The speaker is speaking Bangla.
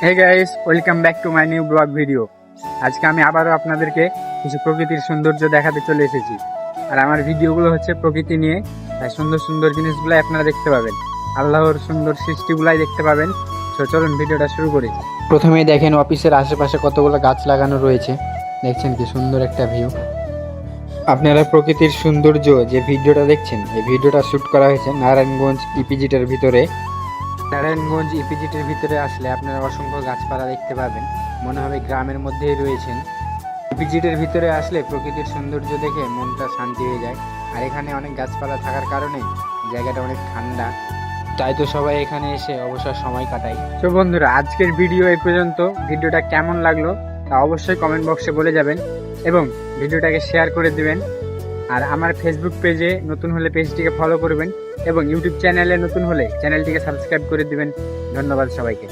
Hey guys, welcome back to my new vlog video. আজকে আমি আবারও আপনাদেরকে কিছু প্রকৃতির সৌন্দর্য দেখাতে চলে এসেছি। আর আমার ভিডিওগুলো হচ্ছে প্রকৃতি নিয়ে, তাই সুন্দর সুন্দর জিনিসগুলাই আপনারা দেখতে পাবেন, আল্লাহর সুন্দর সৃষ্টিগুলাই দেখতে পাবেন। তো চলুন ভিডিওটা শুরু করি। প্রথমেই দেখেন অফিসের আশেপাশে কতগুলো গাছ লাগানো রয়েছে, দেখছেন কি সুন্দর একটা ভিউ। আপনারা প্রকৃতির সৌন্দর্য যে ভিডিওটা দেখছেন, এই ভিডিওটা শ্যুট করা হয়েছে নারায়ণগঞ্জ ইপিজিটের ভিতরে। নারায়ণগঞ্জ ইপিজিটের ভিতরে আসলে আপনারা অসংখ্য গাছপালা দেখতে পাবেন, মনে হবে গ্রামের মধ্যেই রয়েছেন। ইপিজিটের ভিতরে আসলে প্রকৃতির সৌন্দর্য দেখে মনটা শান্তি হয়ে যায়। আর এখানে অনেক গাছপালা থাকার কারণে জায়গাটা অনেক ঠান্ডা, তাই তো সবাই এখানে এসে অবসর সময় কাটায়। তো বন্ধুরা, আজকের ভিডিও এই পর্যন্ত। ভিডিওটা কেমন লাগলো তা অবশ্যই কমেন্ট বক্সে বলে যাবেন এবং ভিডিওটাকে শেয়ার করে দিবেন। আর আমার ফেসবুক পেজে নতুন হলে পেজটিকে ফলো করবেন এবং ইউটিউব চ্যানেলে নতুন হলে চ্যানেলটিকে সাবস্ক্রাইব করে দিবেন। ধন্যবাদ সবাইকে।